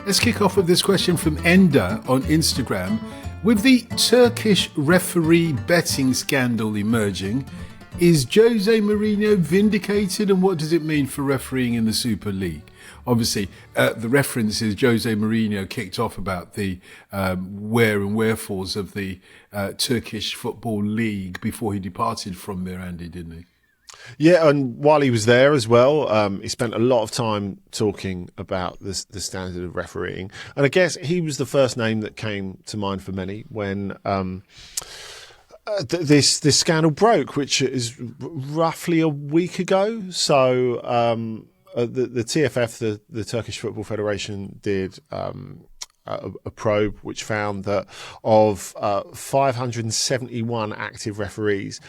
Let's kick off with this question from Enda on Instagram. With the Turkish referee betting scandal emerging, is José Mourinho vindicated, and what does it mean for refereeing in the Super League? Obviously, the reference is José Mourinho kicked off about the where and wherefores of the Turkish Football League before he departed from there, Andy, didn't he? Yeah, and while he was there as well, he spent a lot of time talking about the standard of refereeing. And I guess he was the first name that came to mind for many when this scandal broke, which is roughly a week ago. So the TFF, the Turkish Football Federation, did a probe which found that of 571 active referees,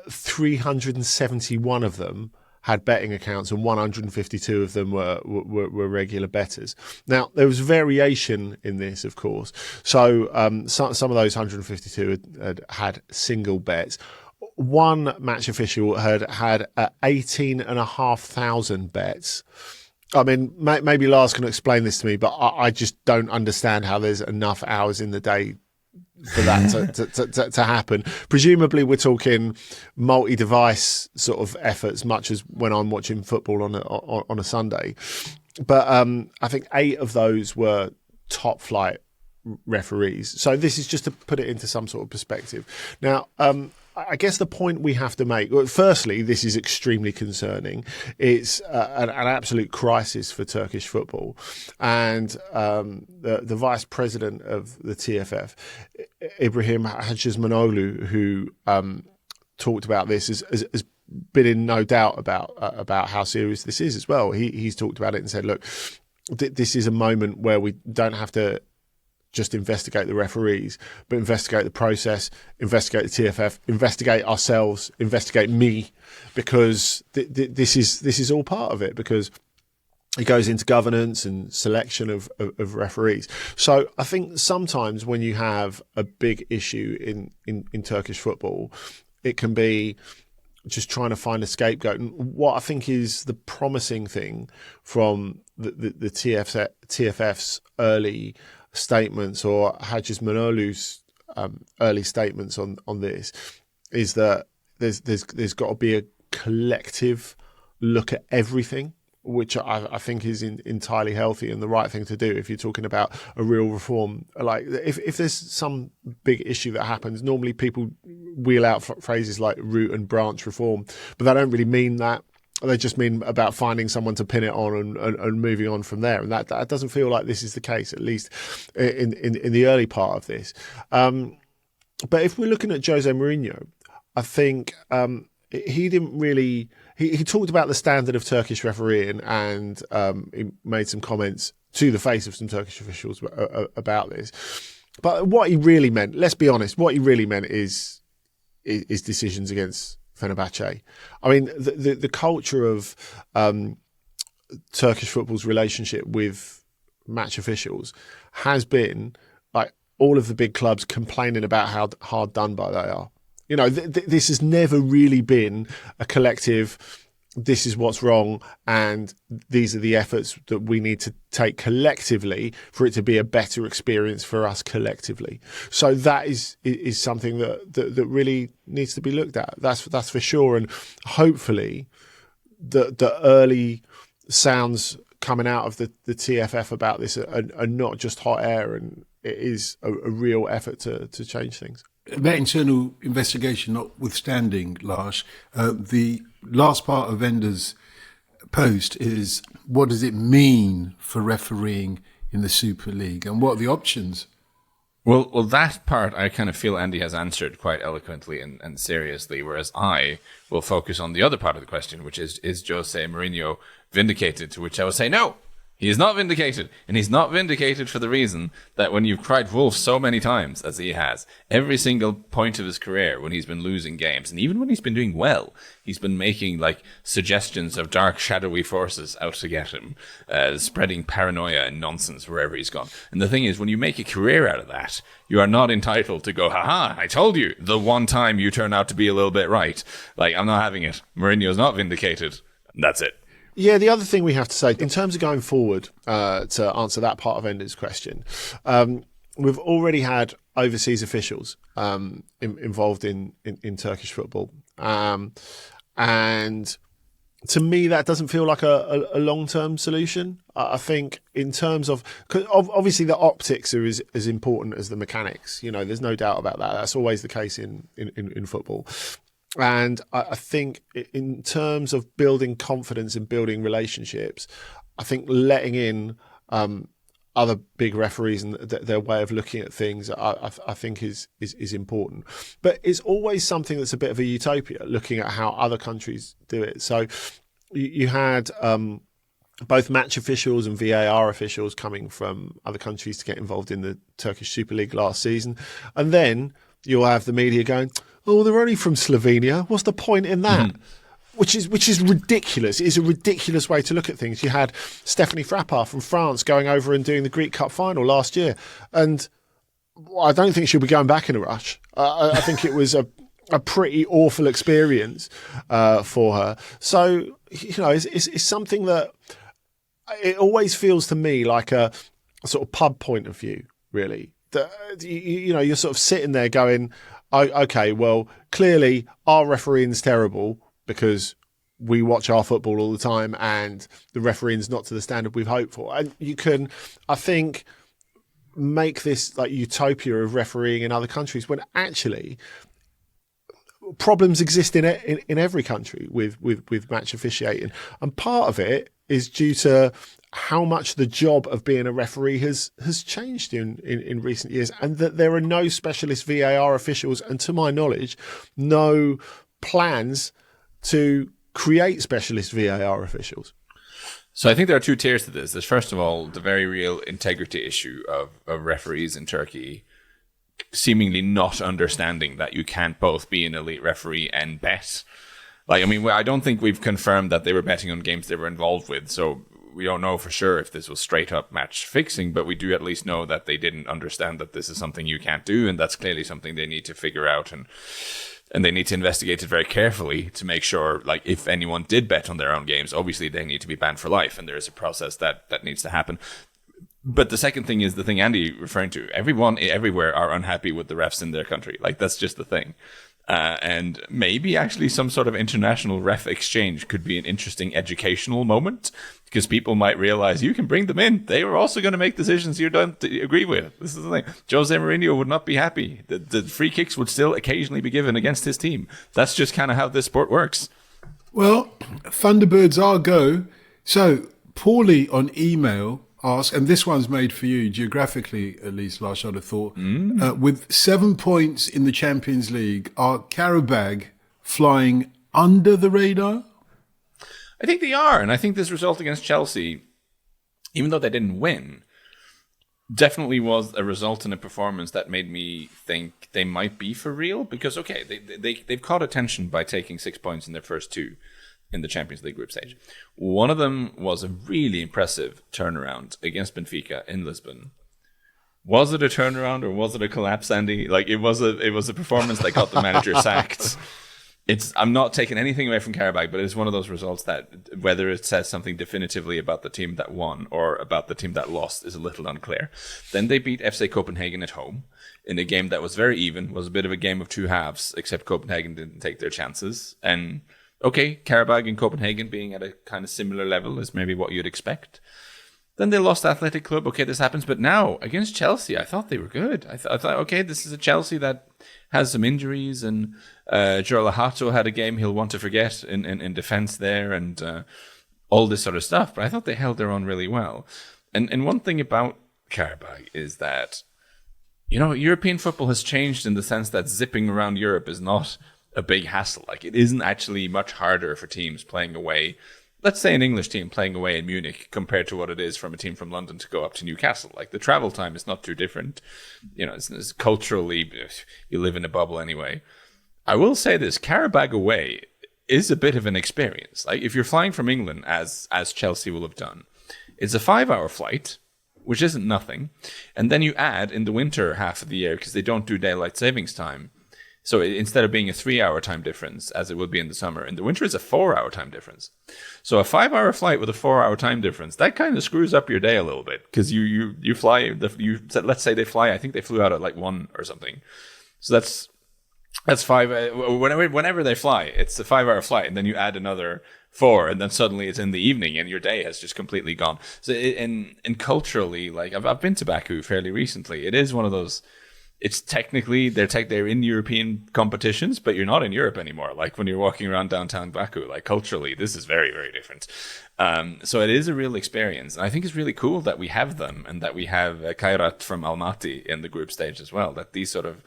371 of them had betting accounts and 152 of them were regular bettors. Now, there was variation in this, of course. So some of those 152 had single bets. One match official had 18,500 bets. I mean, maybe Lars can explain this to me, but I just don't understand how there's enough hours in the day for that to happen. Presumably, we're talking multi-device sort of efforts, much as when I'm watching football on a Sunday. But I think 8 of those were top flight referees. So this is just to put it into some sort of perspective. Now, I guess the point we have to make, well, firstly, this is extremely concerning. It's an absolute crisis for Turkish football. And the vice president of the TFF, Ibrahim Hajizmanoglu, who talked about this, has been in no doubt about how serious this is as well. He's talked about it and said, look, this is a moment where we don't have to just investigate the referees, but investigate the process, investigate the TFF, investigate ourselves, investigate me, because this is all part of it, because it goes into governance and selection of referees. So I think sometimes when you have a big issue in Turkish football, it can be just trying to find a scapegoat. And what I think is the promising thing from the TFF's early statements, or Hajizmanoglu's early statements on this, is that there's got to be a collective look at everything, which I think is entirely healthy and the right thing to do if you're talking about a real reform. Like if there's some big issue that happens, normally people wheel out phrases like root and branch reform, but they don't really mean that. They just mean about finding someone to pin it on and moving on from there. And that doesn't feel like this is the case, at least in the early part of this. But if we're looking at José Mourinho, I think he didn't really... He talked about the standard of Turkish refereeing, and he made some comments to the face of some Turkish officials about this. But what he really meant, let's be honest, what he really meant is decisions against Fenerbahce. I mean, the culture of Turkish football's relationship with match officials has been like all of the big clubs complaining about how hard done by they are. You know, this has never really been a collective, this is what's wrong, and these are the efforts that we need to take collectively for it to be a better experience for us collectively. So that is something that really needs to be looked at. That's for sure. And hopefully the early sounds coming out of the TFF about this are not just hot air, and it is a real effort to change things. That internal investigation notwithstanding, Lars, the last part of Ender's post is, what does it mean for refereeing in the Super League, and what are the options? Well, that part I kind of feel Andy has answered quite eloquently and seriously, whereas I will focus on the other part of the question, which is Jose Mourinho vindicated? To which I will say, no, he is not vindicated. And he's not vindicated for the reason that when you've cried wolf so many times, as he has, every single point of his career when he's been losing games, and even when he's been doing well, he's been making like suggestions of dark, shadowy forces out to get him, spreading paranoia and nonsense wherever he's gone. And the thing is, when you make a career out of that, you are not entitled to go, haha, I told you, the one time you turn out to be a little bit right. Like, I'm not having it. Mourinho's not vindicated. And that's it. Yeah, the other thing we have to say, in terms of going forward, to answer that part of Ender's question, we've already had overseas officials involved in Turkish football. And to me, that doesn't feel like a long-term solution. I think in terms of, cause obviously the optics are as important as the mechanics. There's no doubt about that. That's always the case in football. And I think in terms of building confidence and building relationships, I think letting in other big referees and their way of looking at things, I think is important. But it's always something that's a bit of a utopia, looking at how other countries do it. So you had both match officials and VAR officials coming from other countries to get involved in the Turkish Super Lig last season. And then you'll have the media going, oh, they're only from Slovenia. What's the point in that? Which is ridiculous. It is a ridiculous way to look at things. You had Stephanie Frappart from France going over and doing the Greek Cup final last year. And I don't think she'll be going back in a rush. I think it was a pretty awful experience for her. So, it's something that it always feels to me like a sort of pub point of view, really. That, you're sort of sitting there going, okay, well, clearly our refereeing's terrible because we watch our football all the time and the refereeing's not to the standard we've hoped for. And you can, I think, make this like utopia of refereeing in other countries when actually problems exist in every country with match officiating. And part of it is due to how much the job of being a referee has changed in recent years, and that there are no specialist VAR officials, and to my knowledge, no plans to create specialist VAR officials. So I think there are two tiers to this. There's first of all the very real integrity issue of referees in Turkey seemingly not understanding that you can't both be an elite referee and bet. I don't think we've confirmed that they were betting on games they were involved with, so we don't know for sure if this was straight up match fixing, but we do at least know that they didn't understand that this is something you can't do, and that's clearly something they need to figure out, and they need to investigate it very carefully to make sure, if anyone did bet on their own games, obviously they need to be banned for life, and there is a process that needs to happen. But the second thing is the thing Andy referring to. Everyone everywhere are unhappy with the refs in their country. That's just the thing. And maybe actually some sort of international ref exchange could be an interesting educational moment, because people might realize you can bring them in. They are also going to make decisions you don't agree with. This is the thing. Jose Mourinho would not be happy. The free kicks would still occasionally be given against his team. That's just kind of how this sport works. Well, Thunderbirds are go. So, Paulie on email ask, and this one's made for you, geographically at least, Lars, I'd have thought. With 7 points in the Champions League, are Qarabag flying under the radar? I think they are, and I think this result against Chelsea, even though they didn't win, definitely was a result in a performance that made me think they might be for real, because, okay, they've caught attention by taking 6 points in their first two in the Champions League group stage. One of them was a really impressive turnaround against Benfica in Lisbon. Was it a turnaround or was it a collapse, Andy? It was a performance that got the manager sacked. I'm not taking anything away from Qarabag, but it's one of those results that whether it says something definitively about the team that won or about the team that lost is a little unclear. Then they beat FC Copenhagen at home in a game that was very even, was a bit of a game of two halves, except Copenhagen didn't take their chances. And okay, Qarabag and Copenhagen being at a kind of similar level is maybe what you'd expect. Then they lost Athletic Club. Okay, this happens. But now, against Chelsea, I thought they were good. I thought, okay, this is a Chelsea that has some injuries, and Joel Hato had a game he'll want to forget in defence there, and all this sort of stuff. But I thought they held their own really well. And one thing about Qarabag is that, European football has changed in the sense that zipping around Europe is not a big hassle. It isn't actually much harder for teams playing away. Let's say an English team playing away in Munich compared to what it is from a team from London to go up to Newcastle. The travel time is not too different. It's culturally, you live in a bubble anyway. I will say this, Qarabag away is a bit of an experience. If you're flying from England, as Chelsea will have done, it's a 5-hour flight, which isn't nothing. And then you add in the winter half of the year, because they don't do daylight savings time, So instead of being a 3-hour time difference, as it would be in the summer, in the winter it's a 4-hour time difference. So a 5-hour flight with a 4-hour time difference, that kind of screws up your day a little bit, because you fly. Let's say they fly. I think they flew out at like 1 or something. So that's 5. Whenever they fly, it's a 5-hour flight, and then you add another 4, and then suddenly it's in the evening, and your day has just completely gone. So and culturally, like I've been to Baku fairly recently. It is one of those. It's technically they're in European competitions, but you're not in Europe anymore. Like when you're walking around downtown Baku, like culturally, this is very, very different. So it is a real experience, and I think it's really cool that we have them, and that we have Kairat from Almaty in the group stage as well. That these sort of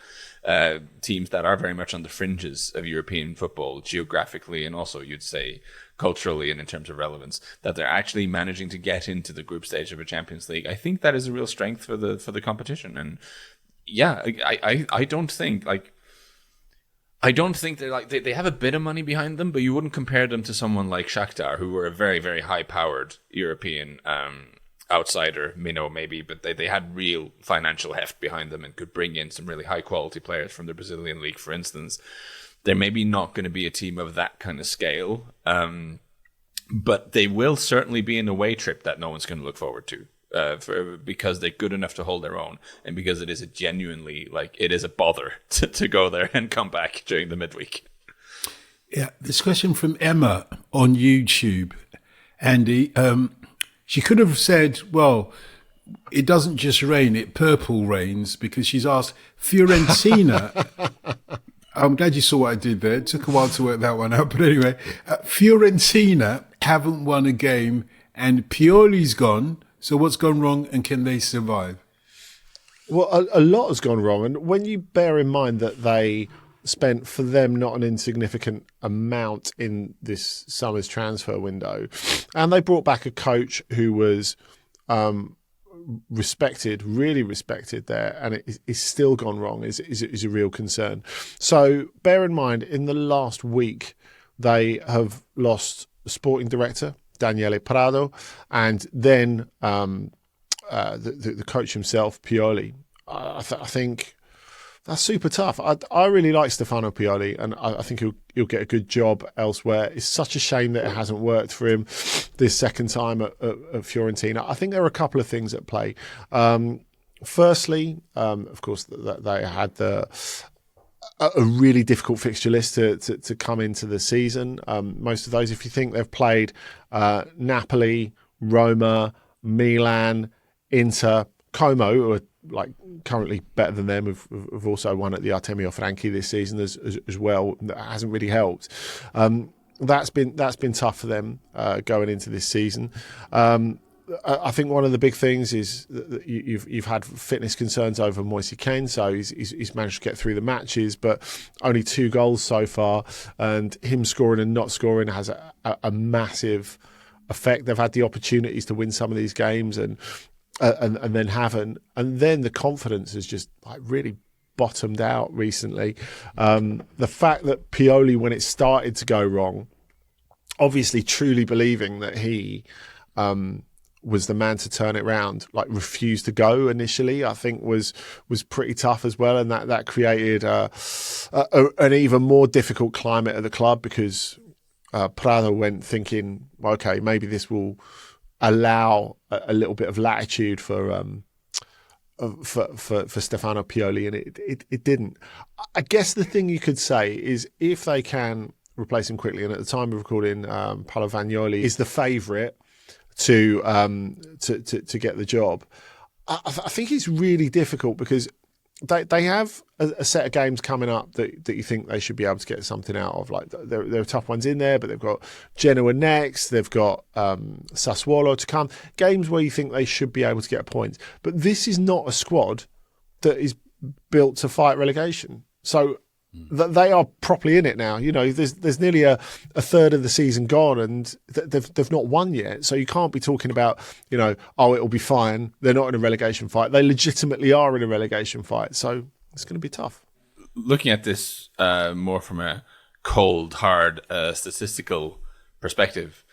teams that are very much on the fringes of European football geographically, and also you'd say culturally and in terms of relevance, that they're actually managing to get into the group stage of a Champions League. I think that is a real strength for the competition. And yeah, I don't think they're like they have a bit of money behind them, but you wouldn't compare them to someone like Shakhtar, who were a very, very high-powered European outsider, minnow maybe, but they had real financial heft behind them and could bring in some really high-quality players from the Brazilian league, for instance. They're maybe not going to be a team of that kind of scale, but they will certainly be an away trip that no one's going to look forward to. Because they're good enough to hold their own, and because it is it is a bother to go there and come back during the midweek. Yeah, this question from Emma on YouTube, Andy. She could have said, well, it doesn't just rain, it purple rains, because she's asked Fiorentina. I'm glad you saw what I did there. It took a while to work that one out. But anyway, Fiorentina haven't won a game, and Pioli's gone. So what's gone wrong, and can they survive? Well, a lot has gone wrong. And when you bear in mind that they spent, for them, not an insignificant amount in this summer's transfer window, and they brought back a coach who was really respected there, and it's still gone wrong, is a real concern. So bear in mind, in the last week, they have lost the sporting director, Daniele Prado, and then the coach himself, Pioli. I think that's super tough. I really like Stefano Pioli, and I think he'll get a good job elsewhere. It's such a shame that it hasn't worked for him this second time at Fiorentina. I think there are a couple of things at play. Firstly, of course, that they had a really difficult fixture list to come into the season. Most of those, if you think they've played Napoli, Roma, Milan, Inter, Como, who are like currently better than them, have also won at the Artemio Franchi this season as well. That hasn't really helped. That's been tough for them going into this season. I think one of the big things is that you've had fitness concerns over Moise Kean, so he's managed to get through the matches, but only 2 goals so far, and him scoring and not scoring has a massive effect. They've had the opportunities to win some of these games and then haven't, and then the confidence has just like really bottomed out recently. The fact that Pioli, when it started to go wrong, obviously truly believing that he was the man to turn it around, like refused to go initially, I think was pretty tough as well, and that created an even more difficult climate at the club, because Prado went thinking, okay, maybe this will allow a little bit of latitude for Stefano Pioli, and it didn't. I guess the thing you could say is, if they can replace him quickly, and at the time of recording, Paolo Vagnoli is the favourite to get the job. I think it's really difficult, because they have a set of games coming up that you think they should be able to get something out of. Like there are tough ones in there, but they've got Genoa next, they've got Sassuolo to come. Games where you think they should be able to get a point. But this is not a squad that is built to fight relegation. So they are properly in it now. You know, there's nearly a third of the season gone, and they've not won yet. So you can't be talking about, you know, oh, it'll be fine. They're not in a relegation fight. They legitimately are in a relegation fight. So it's going to be tough. Looking at this more from a cold, hard statistical perspective,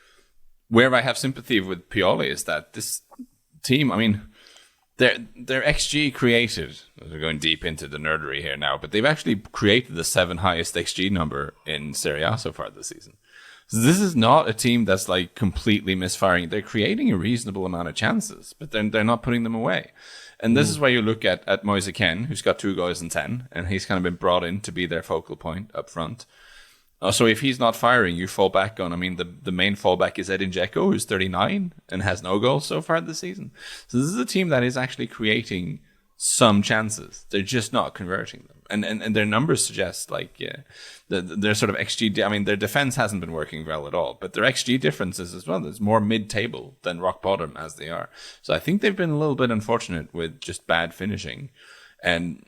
where I have sympathy with Pioli is that this team, I mean, Their XG created, we're going deep into the nerdery here now, but they've actually created the 7th highest XG number in Serie A so far this season. So this is not a team that's like completely misfiring. They're creating a reasonable amount of chances, but they're not putting them away. And this is why you look at Moise Kean, who's got 2 goals in 10, and he's kind of been brought in to be their focal point up front. So if he's not firing, you fall back on, the main fallback is Edin Dzeko, who's 39 and has no goals so far this season. So this is a team that is actually creating some chances. They're just not converting them. And their numbers suggest, their sort of XG, their defense hasn't been working well at all, but their XG differences as well, there's more mid-table than rock bottom as they are. So I think they've been a little bit unfortunate with just bad finishing. And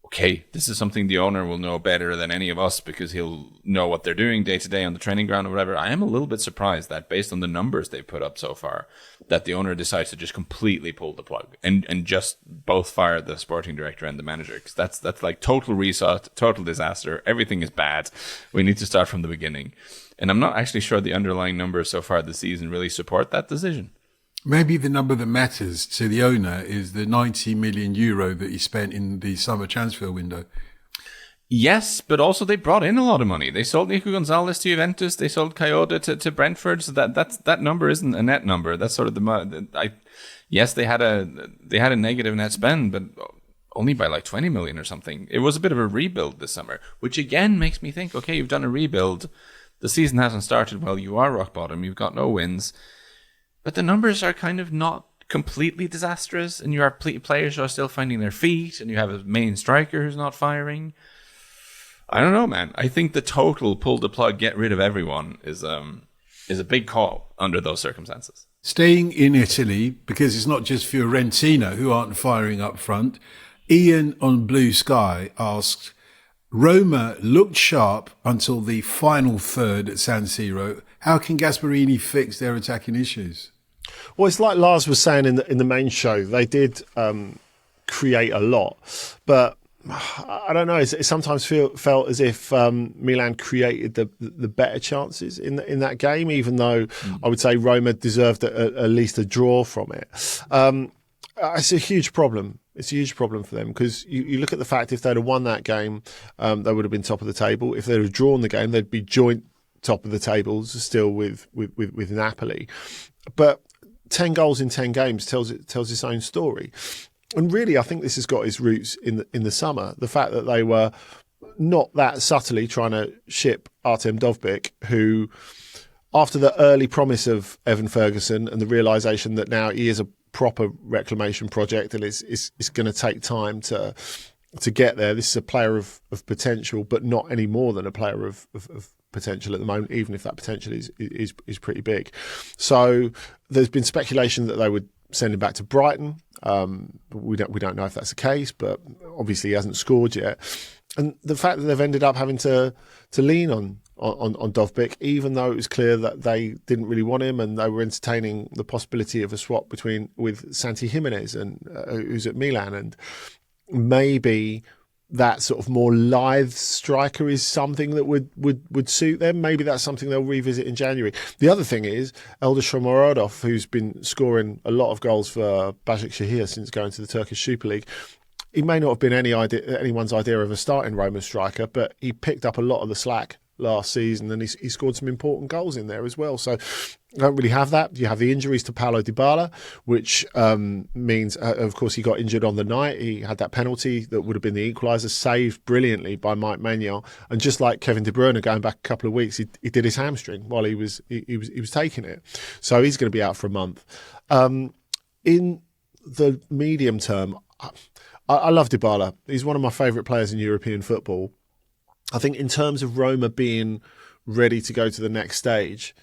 okay, this is something the owner will know better than any of us because he'll know what they're doing day to day on the training ground or whatever. I am a little bit surprised that based on the numbers they've put up so far, that the owner decides to just completely pull the plug and just both fire the sporting director and the manager. Because that's like total reset, total disaster. Everything is bad. We need to start from the beginning. And I'm not actually sure the underlying numbers so far this season really support that decision. Maybe the number that matters to the owner is the 90 million euro that he spent in the summer transfer window. Yes, but also they brought in a lot of money. They sold Nico Gonzalez to Juventus. They sold Kayode to Brentford. So that number isn't a net number. That's sort of yes, they had a negative net spend, but only by like 20 million or something. It was a bit of a rebuild this summer, which again makes me think, okay, you've done a rebuild. The season hasn't started well. You are rock bottom. You've got no wins. But the numbers are kind of not completely disastrous, and you have players who are still finding their feet, and you have a main striker who's not firing. I don't know, man. I think the total pull the plug, get rid of everyone is a big call under those circumstances. Staying in Italy, because it's not just Fiorentina who aren't firing up front, Ian on Blue Sky asked, Roma looked sharp until the final third at San Siro. How can Gasperini fix their attacking issues? Well, it's like Lars was saying in the main show. They did create a lot, but I don't know. It sometimes felt as if Milan created the better chances in that game, even though I would say Roma deserved at least a draw from it. It's a huge problem. It's a huge problem for them because you look at the fact if they'd have won that game, they would have been top of the table. If they'd have drawn the game, they'd be joint top of the tables still with Napoli. But 10 goals in 10 games tells its own story. And really, I think this has got its roots in the summer. The fact that they were not that subtly trying to ship Artem Dovbyk, who, after the early promise of Evan Ferguson and the realisation that now he is a proper reclamation project and it's going to take time to get there. This is a player of potential, but not any more than a player of potential at the moment, even if that potential is pretty big. So there's been speculation that they would send him back to Brighton. We don't know if that's the case, but obviously he hasn't scored yet. And the fact that they've ended up having to lean on Dovbyk, even though it was clear that they didn't really want him and they were entertaining the possibility of a swap with Santi Jimenez and who's at Milan, and maybe that sort of more lithe striker is something that would suit them. Maybe that's something they'll revisit in January. The other thing is Eldar Shomurodov, who's been scoring a lot of goals for Başakşehir since going to the Turkish Super Lig. He may not have been anyone's idea of a starting Roma striker, but he picked up a lot of the slack last season and he scored some important goals in there as well. So you don't really have that. You have the injuries to Paulo Dybala, which means, of course, he got injured on the night. He had that penalty that would have been the equaliser, saved brilliantly by Mike Maignan. And just like Kevin De Bruyne going back a couple of weeks, he did his hamstring while he was taking it. So he's going to be out for a month. In the medium term, I love Dybala. He's one of my favourite players in European football. I think in terms of Roma being ready to go to the next stage,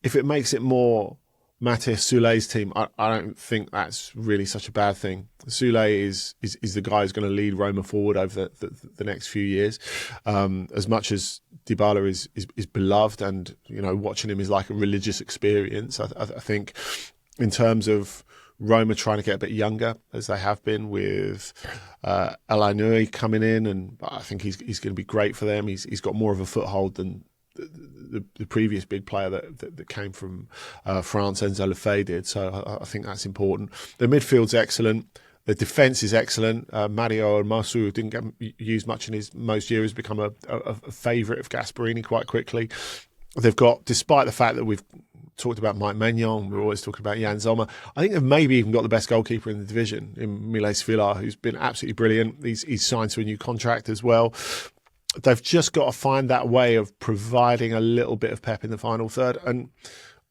if it makes it more Matthias Süle's team, I don't think that's really such a bad thing. Süle is the guy who's going to lead Roma forward over the next few years. As much as Dybala is beloved and, you know, watching him is like a religious experience, I think in terms of Roma trying to get a bit younger, as they have been with El Ainoui coming in, and I think he's going to be great for them. He's got more of a foothold than the previous big player that came from France, Enzo Lefebvre, did. So I think that's important. The midfield's excellent. The defence is excellent. Mario Almasu, who didn't get used much in his most year, has become a favourite of Gasperini quite quickly. They've got, despite the fact that we've talked about Mike Maignan, we're always talking about Jan Sommer, I think they've maybe even got the best goalkeeper in the division in Miles Vilar, who's been absolutely brilliant. He's signed to a new contract as well. They've just got to find that way of providing a little bit of pep in the final third. And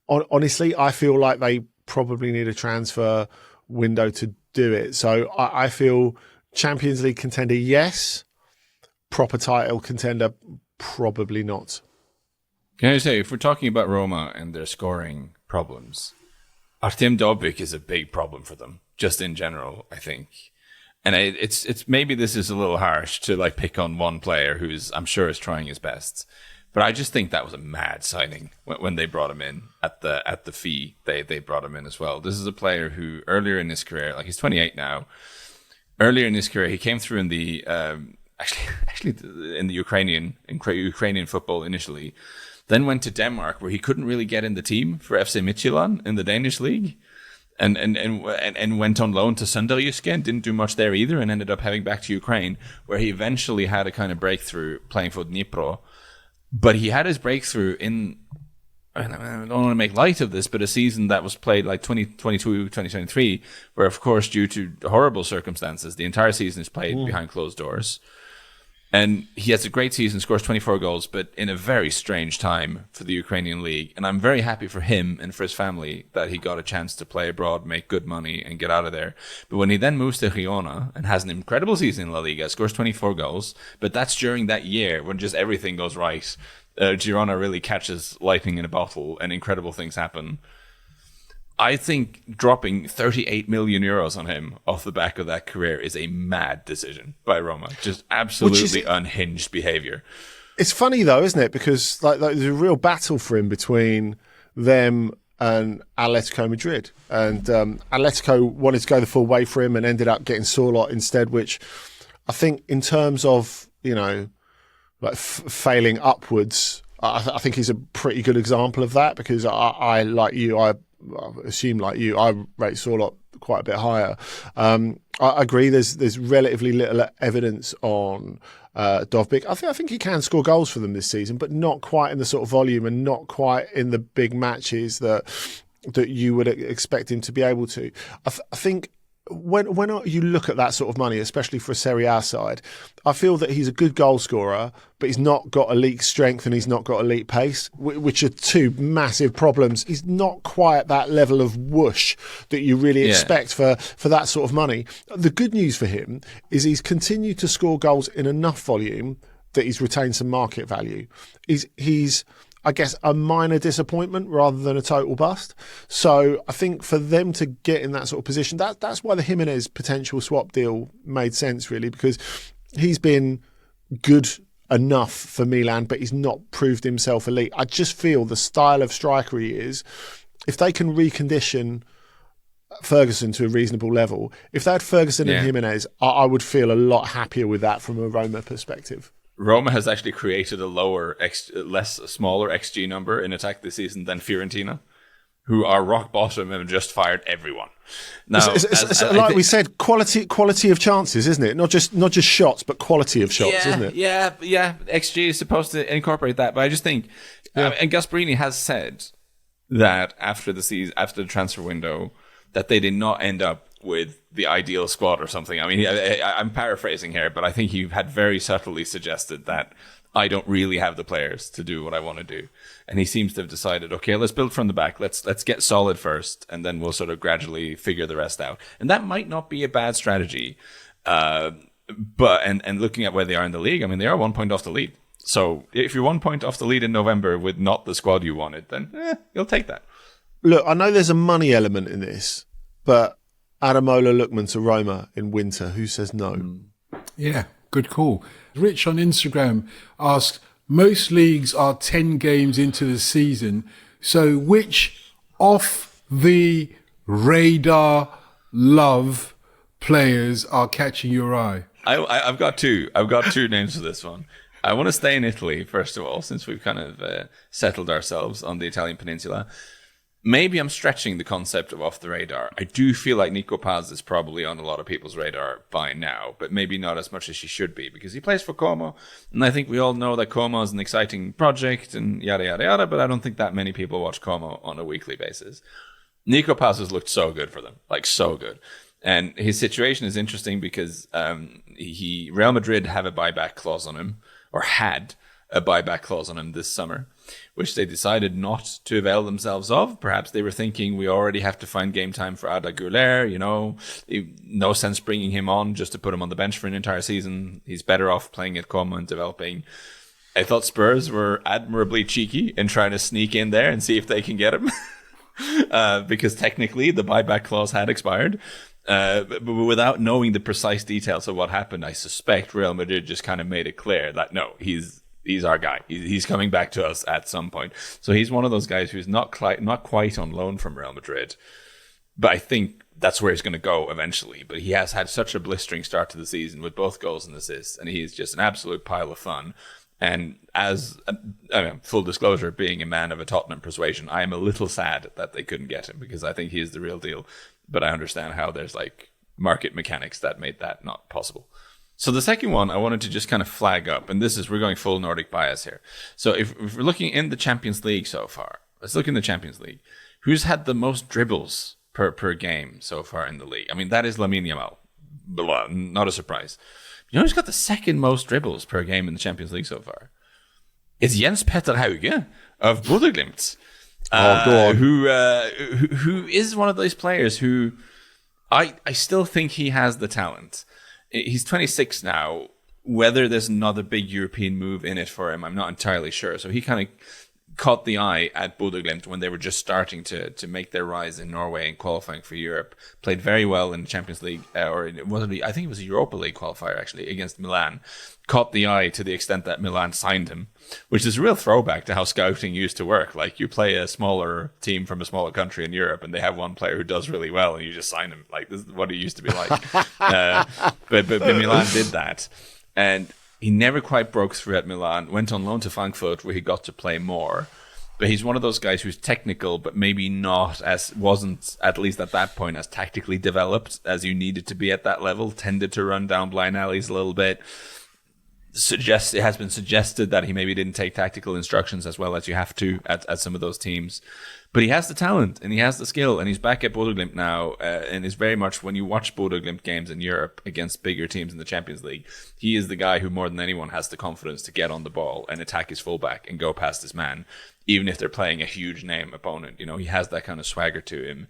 honestly, I feel like they probably need a transfer window to do it. So I feel Champions League contender, yes. Proper title contender, probably not. Can I say, if we're talking about Roma and their scoring problems, Artem Dovbyk is a big problem for them, just in general, I think. And it's maybe this is a little harsh to like pick on one player who's, I'm sure, is trying his best. But I just think that was a mad signing when they brought him in at the fee. They brought him in as well. This is a player who earlier in his career, like he's 28 now. Earlier in his career, he came through in the actually in the Ukrainian football initially. Then went to Denmark, where he couldn't really get in the team for FC Midtjylland in the Danish league, and went on loan to Sønderjyske and didn't do much there either, and ended up heading back to Ukraine, where he eventually had a kind of breakthrough playing for Dnipro. But he had his breakthrough in, I don't want to make light of this, but a season that was played like 2022, 2023, where of course, due to horrible circumstances, the entire season is played behind closed doors. And he has a great season, scores 24 goals, but in a very strange time for the Ukrainian league. And I'm very happy for him and for his family that he got a chance to play abroad, make good money, and get out of there. But when he then moves to Girona and has an incredible season in La Liga, scores 24 goals, but that's during that year when just everything goes right. Girona really catches lightning in a bottle and incredible things happen. I think dropping 38 million euros on him off the back of that career is a mad decision by Roma. Just absolutely unhinged behaviour. It's funny though, isn't it? Because like there's a real battle for him between them and Atletico Madrid. And Atletico wanted to go the full way for him and ended up getting Sorloth instead, which I think in terms of, like failing upwards, I think he's a pretty good example of that, because I like you, I assume like you, I rate Sorloth quite a bit higher. I agree. There's relatively little evidence on Dovbyk. I think he can score goals for them this season, but not quite in the sort of volume and not quite in the big matches that you would expect him to be able to. I think when you look at that sort of money, especially for a Serie A side, I feel that he's a good goal scorer, but he's not got elite strength and he's not got elite pace, which are two massive problems. He's not quite that level of whoosh that you really expect for that sort of money. The good news for him is he's continued to score goals in enough volume that he's retained some market value. He's I guess, a minor disappointment rather than a total bust. So I think for them to get in that sort of position, that's why the Jimenez potential swap deal made sense, really, because he's been good enough for Milan, but he's not proved himself elite. I just feel the style of striker he is, if they can recondition Ferguson to a reasonable level, if they had Ferguson and Jimenez, I would feel a lot happier with that from a Roma perspective. Roma has actually created a smaller XG number in attack this season than Fiorentina, who are rock bottom and have just fired everyone. Now, we said, quality of chances, isn't it? Not just shots, but quality of shots, isn't it? Yeah. XG is supposed to incorporate that, but I just think, and Gasperini has said that after the transfer window, that they did not end up with the ideal squad or something. I mean, I'm paraphrasing here, but I think he had very subtly suggested that I don't really have the players to do what I want to do. And he seems to have decided, okay, let's build from the back. Let's get solid first, and then we'll sort of gradually figure the rest out. And that might not be a bad strategy. But looking at where they are in the league, I mean, they are 1 point off the lead. So if you're 1 point off the lead in November with not the squad you wanted, then you'll take that. Look, I know there's a money element in this, but Adamola Lookman to Roma in winter, who says no? Yeah, good call. Rich on Instagram asked, most leagues are 10 games into the season, so which off the radar love players are catching your eye? I've got two. I've got two names for this one. I want to stay in Italy, first of all, since we've kind of settled ourselves on the Italian peninsula. Maybe I'm stretching the concept of off the radar. I do feel like Nico Paz is probably on a lot of people's radar by now, but maybe not as much as he should be, because he plays for Como, and I think we all know that Como is an exciting project and yada, yada, yada, but I don't think that many people watch Como on a weekly basis. Nico Paz has looked so good for them, like so good. And his situation is interesting because Real Madrid have a buyback clause on him, or had a buyback clause on him this summer, which they decided not to avail themselves of. Perhaps they were thinking, we already have to find game time for Arda Güler, no sense bringing him on just to put him on the bench for an entire season. He's better off playing at Como and developing. I thought Spurs were admirably cheeky in trying to sneak in there and see if they can get him. Because technically the buyback clause had expired. But without knowing the precise details of what happened, I suspect Real Madrid just kind of made it clear that no, he's our guy. He's coming back to us at some point. So he's one of those guys who's not quite on loan from Real Madrid, but I think that's where he's going to go eventually. But he has had such a blistering start to the season with both goals and assists, and he's just an absolute pile of fun. And as full disclosure, being a man of a Tottenham persuasion, I am a little sad that they couldn't get him, because I think he is the real deal. But I understand how there's like market mechanics that made that not possible. So the second one I wanted to just kind of flag up, and we're going full Nordic bias here. So if we're looking in the Champions League so far, let's look in the Champions League. Who's had the most dribbles per game so far in the league? I mean, that is Lamine Yamal. Not a surprise. You know who's got the second most dribbles per game in the Champions League so far? It's Jens Petter Hauge of Bodø/Glimt. Go on. Who is one of those players who I still think he has the talent. He's 26 now. Whether there's another big European move in it for him, I'm not entirely sure. So he kind of caught the eye at Bodø/Glimt when they were just starting to make their rise in Norway and qualifying for Europe. Played very well in the Champions League, I think it was a Europa League qualifier actually, against Milan. Caught the eye to the extent that Milan signed him, which is a real throwback to how scouting used to work. Like, you play a smaller team from a smaller country in Europe and they have one player who does really well and you just sign him. Like, this is what it used to be like. But Milan did that. And he never quite broke through at Milan, went on loan to Frankfurt where he got to play more. But he's one of those guys who's technical, but maybe wasn't, at least at that point, as tactically developed as you needed to be at that level. Tended to run down blind alleys a little bit. It has been suggested that he maybe didn't take tactical instructions as well as you have to at some of those teams. But he has the talent and he has the skill, and he's back at Bodø/Glimt now, and is very much, when you watch Bodø/Glimt games in Europe against bigger teams in the Champions League, he is the guy who more than anyone has the confidence to get on the ball and attack his fullback and go past his man, even if they're playing a huge name opponent. He has that kind of swagger to him.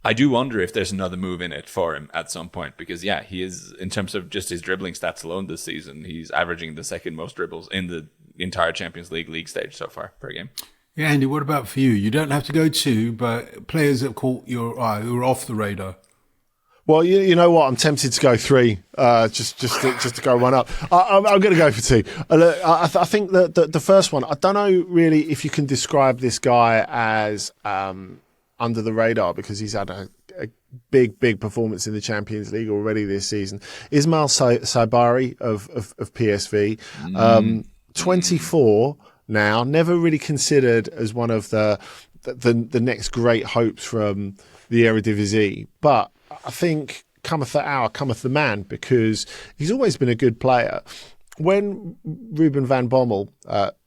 I do wonder if there's another move in it for him at some point, because he is, in terms of just his dribbling stats alone this season, he's averaging the second most dribbles in the entire Champions League stage so far per game. Yeah, Andy, what about for you? You don't have to go two, but players that caught your eye who are off the radar. Well, you know what? I'm tempted to go three, just to go one up. I'm going to go for two. I think that the first one, I don't know really if you can describe this guy as under the radar, because he's had a big performance in the Champions League already this season. Ismail Saibari of PSV, 24 now, never really considered as one of the next great hopes from the Eredivisie, but I think cometh the hour, cometh the man, because he's always been a good player. When Ruben van Bommel,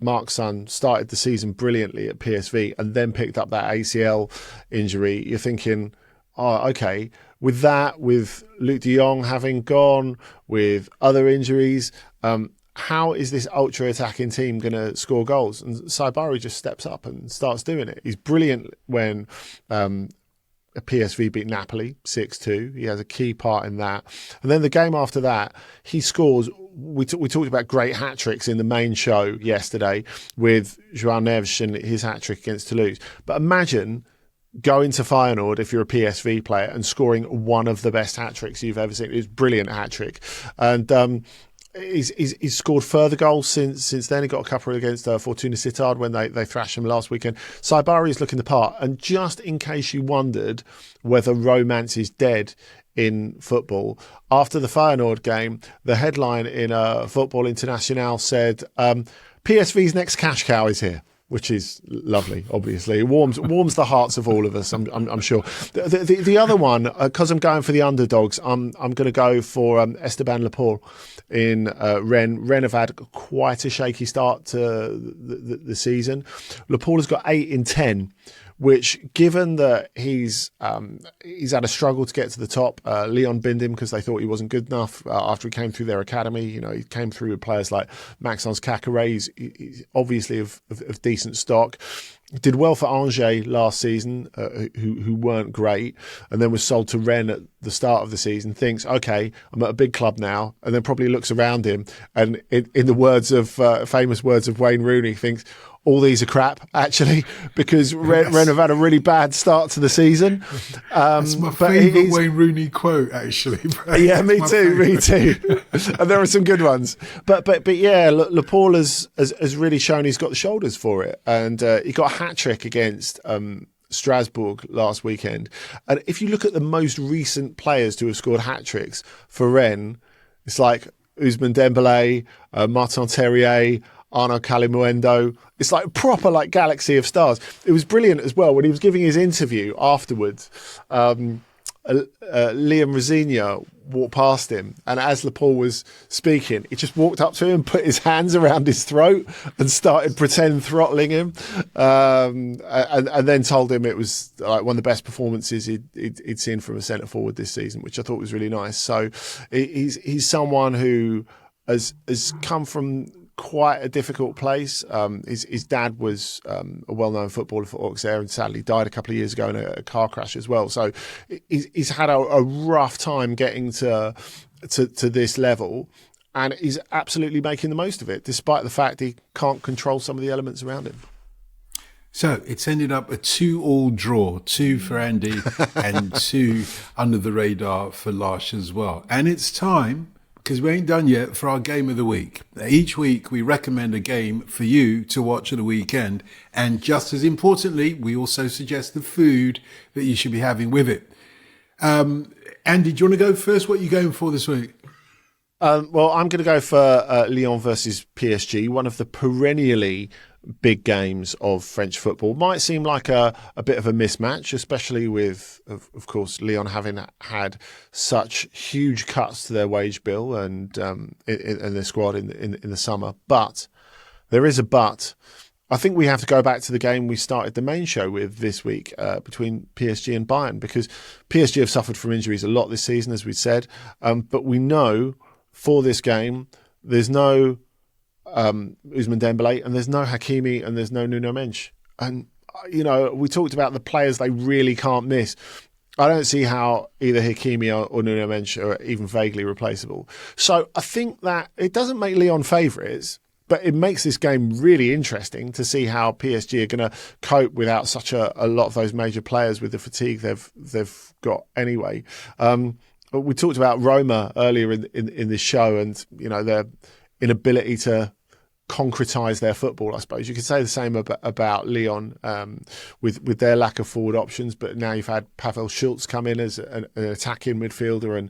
Mark's son, started the season brilliantly at PSV and then picked up that ACL injury, you're thinking, oh, okay, with Luc de Jong having gone, with other injuries, how is this ultra-attacking team going to score goals? And Saibari just steps up and starts doing it. He's brilliant when PSV beat Napoli 6-2. He has a key part in that. And then the game after that, he scores. We talked about great hat-tricks in the main show yesterday with João Neves and his hat-trick against Toulouse. But imagine going to Feyenoord if you're a PSV player and scoring one of the best hat-tricks you've ever seen. It's a brilliant hat-trick. And he's scored further goals since then. He got a couple against Fortuna Sittard when they thrashed him last weekend. Saibari is looking the part. And just in case you wondered whether romance is dead in football, after the Feyenoord game, the headline in Football International said, PSV's next cash cow is here. Which is lovely, obviously. It warms the hearts of all of us, I'm sure. The other one, because I'm going for the underdogs, I'm going to go for Esteban Lepore in Rennes. Rennes have had quite a shaky start to the season. Lepore has got 8 in 10, which, given that he's had a struggle to get to the top, Lyon binned him because they thought he wasn't good enough after he came through their academy. You know, he came through with players like Maxence Caqueret. He's obviously of decent stock. Did well for Angers last season, who weren't great, and then was sold to Rennes at the start of the season. Thinks, okay, I'm at a big club now, and then probably looks around him, and in the words of famous words of Wayne Rooney, thinks, all these are crap, actually, because Rennes have had a really bad start to the season. That's my favourite Wayne Rooney quote, actually. Yeah, me too. And there are some good ones. But yeah, Lepore has really shown he's got the shoulders for it. And he got a hat-trick against Strasbourg last weekend. And if you look at the most recent players to have scored hat-tricks for Rennes, it's like Ousmane Dembélé, Martin Terrier, Arnaud Calimuendo. It's like proper like galaxy of stars. It was brilliant as well when he was giving his interview afterwards. Liam Rosignol walked past him, and as Lepore was speaking, he just walked up to him, put his hands around his throat, and started pretend throttling him, and then told him it was like one of the best performances he'd seen from a centre forward this season, which I thought was really nice. So he's someone who has come from quite a difficult place. His dad was a well-known footballer for Auxerre and sadly died a couple of years ago in a car crash as well. So he's had a rough time getting to this level, and he's absolutely making the most of it, despite the fact he can't control some of the elements around him. So it's ended up a 2-2 draw, 2 for Andy and 2 under the radar for Lars as well. And it's time, because we ain't done yet, for our game of the week. Each week we recommend a game for you to watch at the weekend, and just as importantly, we also suggest the food that you should be having with it. Andy, do you want to go first? What are you going for this week? Well, I'm going to go for Lyon versus PSG, one of the perennially big games of French football. Might seem like a bit of a mismatch, especially with, of course, Lyon having had such huge cuts to their wage bill and in their squad in the summer. But there is a but. I think we have to go back to the game we started the main show with this week between PSG and Bayern, because PSG have suffered from injuries a lot this season, as we said. But we know for this game, there's no Ousmane Dembélé, and there's no Hakimi, and there's no Nuno Mendes. And, you know, we talked about the players they really can't miss. I don't see how either Hakimi or Nuno Mendes are even vaguely replaceable. So I think that it doesn't make Lyon favourites, but it makes this game really interesting to see how PSG are going to cope without such a lot of those major players with the fatigue they've got anyway. We talked about Roma earlier in this show, and you know their inability to concretise their football. I suppose you could say the same about Lyon with their lack of forward options. But now you've had Pavel Schultz come in as an attacking midfielder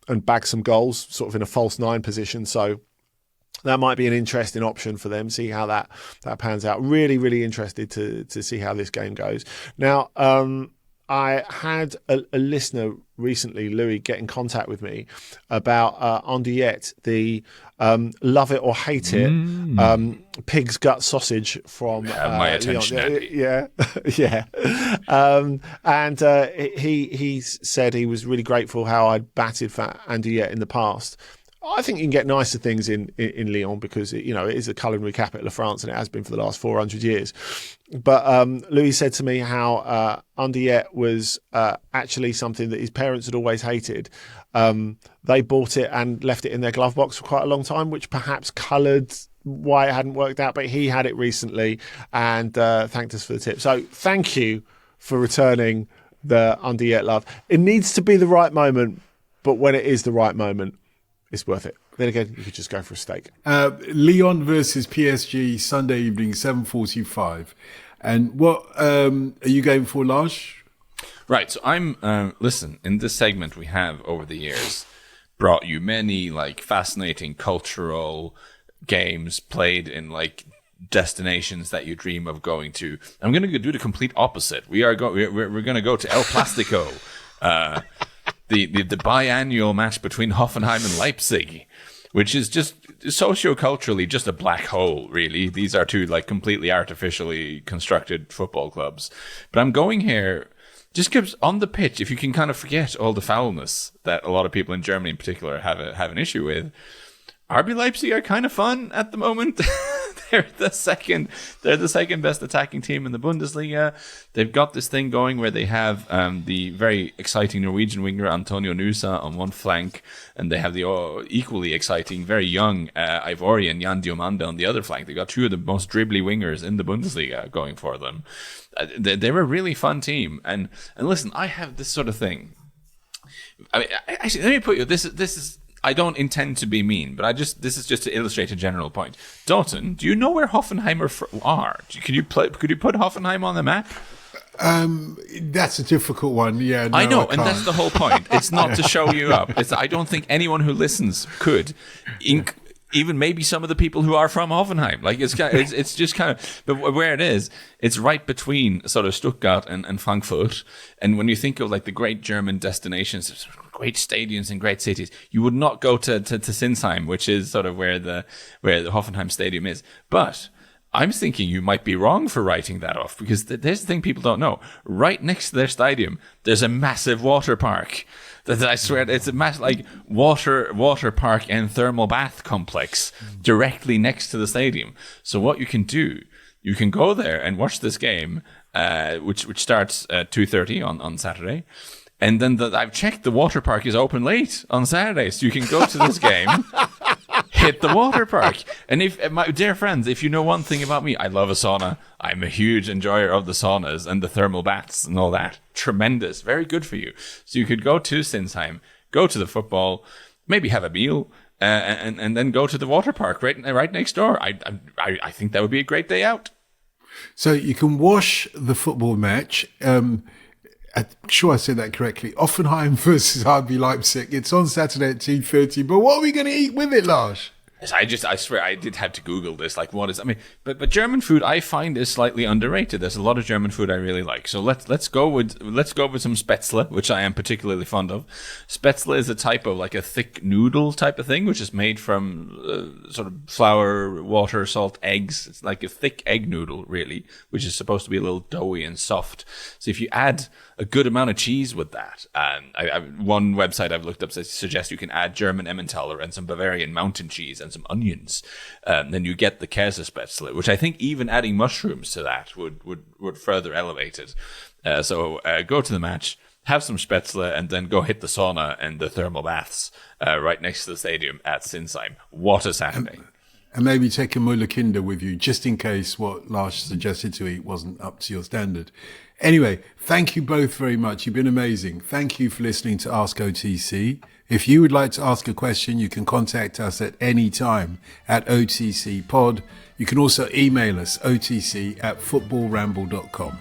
and bag some goals, sort of in a false nine position. So that might be an interesting option for them. See how that pans out. Really, really interested to see how this game goes. Now, I had a listener recently, Louis, get in contact with me about Andouillette, the love it or hate it pig's gut sausage from my attention, Andy. Yeah. And he said he was really grateful how I'd batted for Andouillette in the past. I think you can get nicer things in Lyon because it is the culinary capital of France, and it has been for the last 400 years. But Louis said to me how Andouillette was actually something that his parents had always hated. They bought it and left it in their glove box for quite a long time, which perhaps coloured why it hadn't worked out. But he had it recently and thanked us for the tip. So thank you for returning the Andouillette love. It needs to be the right moment, but when it is the right moment, it's worth it. Then again, you could just go for a steak. Lyon versus PSG, Sunday evening, 7:45. And what are you going for, Lars? Right, so I'm, listen, in this segment we have, over the years, brought you many, like, fascinating cultural games played in, like, destinations that you dream of going to. I'm going to do the complete opposite. We're going to go to El Plastico, the biannual match between Hoffenheim and Leipzig, which is just socio-culturally just a black hole, really. These are two, like, completely artificially constructed football clubs. But I'm going here just because on the pitch, if you can kind of forget all the foulness that a lot of people in Germany in particular have an issue with, RB Leipzig are kind of fun at the moment. They're the second best attacking team in the Bundesliga. They've got this thing going where they have the very exciting Norwegian winger Antonio Nusa on one flank, and they have the equally exciting, very young Ivorian Jan Diomande on the other flank. They've got two of the most dribbly wingers in the Bundesliga going for them. They're a really fun team. And listen, I have this sort of thing. I mean, actually, let me put you. This is. I don't intend to be mean, but this is just to illustrate a general point. Dotun, do you know where Hoffenheim are? Could you put Hoffenheim on the map? That's a difficult one. Yeah, no, I know, and that's the whole point. It's not to show you up. I don't think anyone who listens could. Even maybe some of the people who are from Hoffenheim. Like, it's just kind of, but where it is, it's right between sort of Stuttgart and Frankfurt. And when you think of, like, the great German destinations, great stadiums in great cities, you would not go to Sinsheim, which is sort of where the Hoffenheim stadium is. But I'm thinking you might be wrong for writing that off, because there's the thing people don't know. Right next to their stadium, there's a massive water park. That I swear, it's a massive, like, water park and thermal bath complex directly next to the stadium. So what you can do, you can go there and watch this game, which starts at 2:30 on Saturday. And then I've checked, the water park is open late on Saturday, so you can go to this game, hit the water park. And my dear friends, if you know one thing about me, I love a sauna. I'm a huge enjoyer of the saunas and the thermal baths and all that. Tremendous, very good for you. So you could go to Sinsheim, go to the football, maybe have a meal, and then go to the water park right next door. I think that would be a great day out. So you can watch the football match. I'm sure I said that correctly. Offenheim versus RB Leipzig. It's on Saturday at 2:30. But what are we going to eat with it, Lars? I swear I did have to Google this. Like, what is? I mean, but German food I find is slightly underrated. There's a lot of German food I really like. So let's go with some Spätzle, which I am particularly fond of. Spätzle is a type of, like, a thick noodle type of thing, which is made from sort of flour, water, salt, eggs. It's like a thick egg noodle, really, which is supposed to be a little doughy and soft. So if you add a good amount of cheese with that, one website I've looked up suggests you can add German Emmentaler and some Bavarian mountain cheese and some onions, then you get the Käsespätzle, which I think even adding mushrooms to that would further elevate it. So go to the match, have some Spätzle, and then go hit the sauna and the thermal baths right next to the stadium at Sinsheim. What a Saturday. And maybe take a Müller Kinder with you, just in case what Lars suggested to eat wasn't up to your standard. Anyway, thank you both very much. You've been amazing. Thank you for listening to Ask OTC. If you would like to ask a question, you can contact us at any time at OTC Pod. You can also email us, otc@footballramble.com.